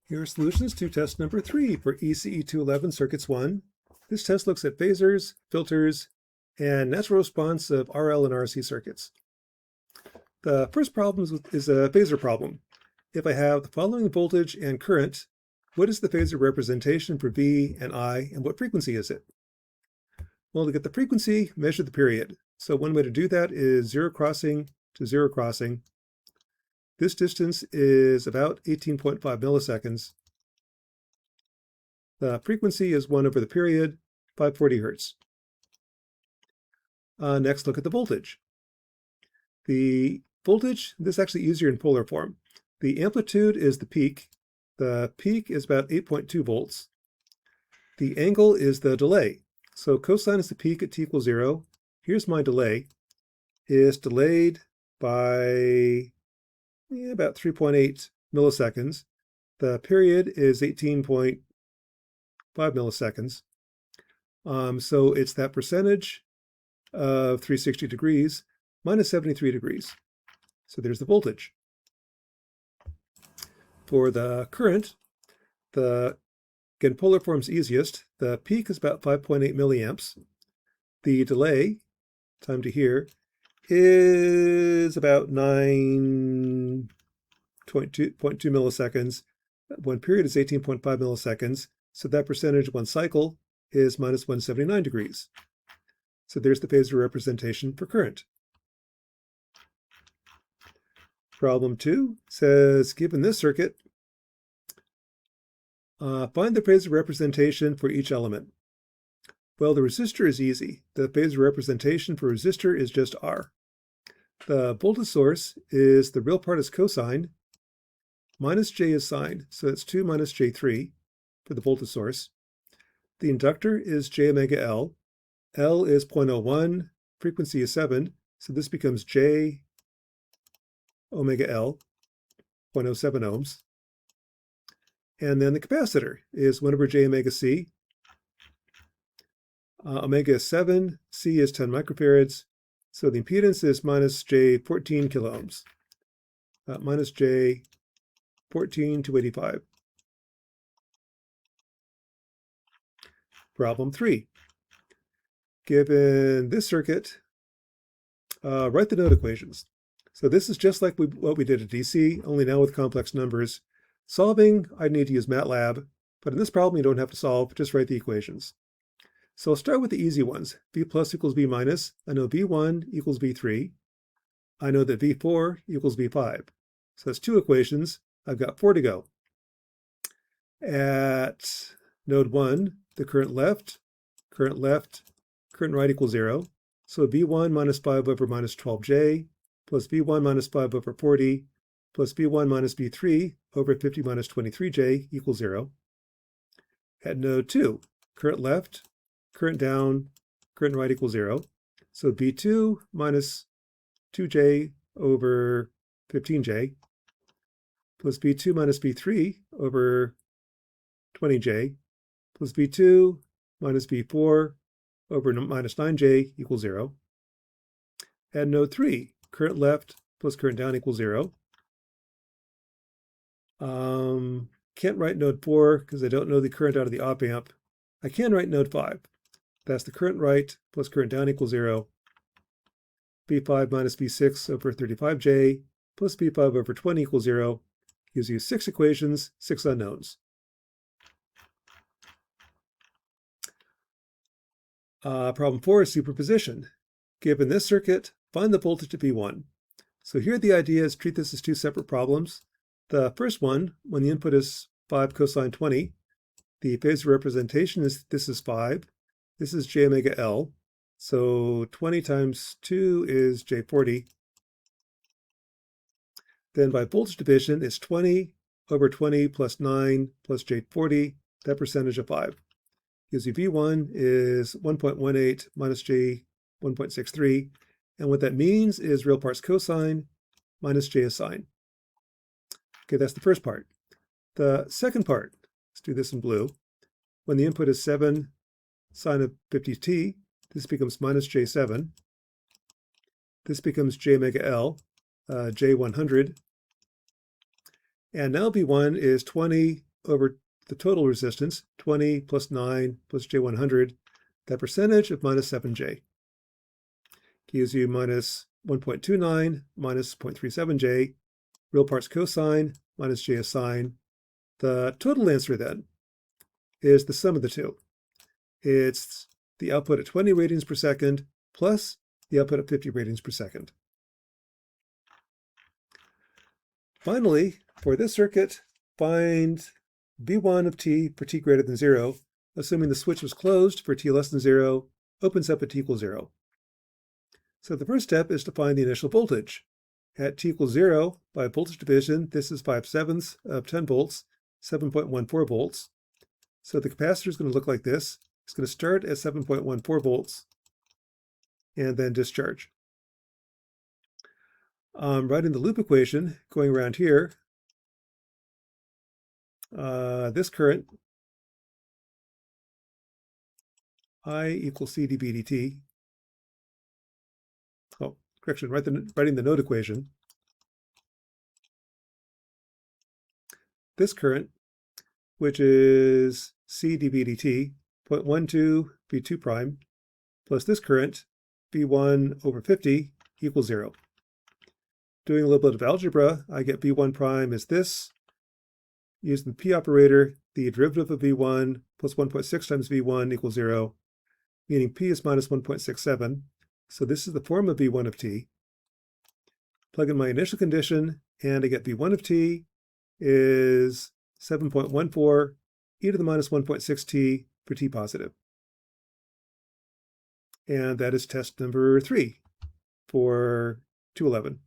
Here are solutions to test number 3 for ECE 211 Circuits 1. This test looks at phasors, filters, and natural response of RL and RC circuits. The first problem is a phasor problem. If I have the following voltage and current, what is the phasor representation for V and I, and what frequency is it? Well, to get the frequency, measure the period. So one way to do that is zero crossing to zero crossing. This distance is about 18.5 milliseconds. The frequency is 1 over the period, 540 hertz. Next, look at the voltage. The voltage, this is actually easier in polar form. The amplitude is the peak. The peak is about 8.2 volts. The angle is the delay. So cosine is the peak at t equals 0. Here's my delay. It's delayed by about 3.8 milliseconds. The period is 18.5 milliseconds. So it's that percentage of 360 degrees minus 73 degrees. So there's the voltage. For the current, again, polar form's easiest. The peak is about 5.8 milliamps. The delay, time to here, is about 9.2 milliseconds. One period is 18.5 milliseconds. So that percentage of one cycle is minus 179 degrees. So there's the phasor representation for current. Problem 2 says, given this circuit, find the phasor representation for each element. Well, the resistor is easy. The phasor representation for resistor is just R. The voltage source is, the real part is cosine, minus J is sine, so it's 2 minus J3 for the voltage source. The inductor is J omega L. L is 0.01, frequency is 7, so this becomes J omega L, 0.07 ohms. And then the capacitor is 1 over J omega C. Omega is 7, C is 10 microfarads, so the impedance is minus J 14 kilo ohms, minus J 14 to 85. Problem 3. Given this circuit, write the node equations. So this is just like what we did at DC, only now with complex numbers. Solving, I need to use MATLAB, but in this problem you don't have to solve, just write the equations. So I'll start with the easy ones. V plus equals V minus. I know V1 equals V3. I know that V4 equals V5. So that's 2 equations. I've got 4 to go. At node 1, the current left, current right equals 0. So V1 minus 5 over minus 12J plus V1 minus 5 over 40 plus V1 minus V3 over 50 minus 23J equals 0. At node 2, current left, current down, current right equals 0. So V2 minus 2J over 15J plus V2 minus V3 over 20J plus V2 minus V4 over minus 9J equals 0. At node 3, current left plus current down equals 0. Can't write node 4 because I don't know the current out of the op amp. I can write node 5. That's the current right plus current down equals 0. V5 minus V6 over 35J plus V5 over 20 equals 0 gives you 6 equations, 6 unknowns. Problem 4 is superposition. Given this circuit, find the voltage at V1. So here the idea is treat this as 2 separate problems. The first one, when the input is 5 cosine 20, the phasor representation is, this is 5. This is J omega L. So 20 times 2 is J40. Then by voltage division, it's 20 over 20 plus 9 plus J40, that percentage of 5. Gives you V1 is 1.18 minus J 1.63. And what that means is real part's cosine minus J is sine. Okay, that's the first part. The second part, let's do this in blue. When the input is 7 sine of 50t, this becomes minus J7. This becomes J omega L, J100. And now V1 is 20 over the total resistance, 20 plus 9 plus J100, that percentage of minus 7J gives you minus 1.29 minus 0.37J, real parts cosine minus J is sine. The total answer then is the sum of the two. It's the output at 20 radians per second plus the output at 50 radians per second. Finally, for this circuit, find V1 of t for t greater than 0, assuming the switch was closed for t less than 0, opens up at t equals 0. So the first step is to find the initial voltage. At t equals 0, by voltage division, this is 5/7 of 10 volts, 7.14 volts. So the capacitor is going to look like this. It's going to start at 7.14 volts and then discharge. Writing the loop equation, going around here, this current, I equals C dV dt. Oh, correction, writing the node equation. This current, which is C dV dt, 0.12 V2 prime, plus this current, V1 over 50, equals 0. Doing a little bit of algebra, I get V1 prime is this. Using the P operator, the derivative of V1 plus 1.6 times V1 equals 0, meaning P is minus 1.67. So this is the form of V1 of t. Plug in my initial condition, and I get V1 of t is 7.14 e to the minus 1.6 t for t positive. And that is test number 3 for 211.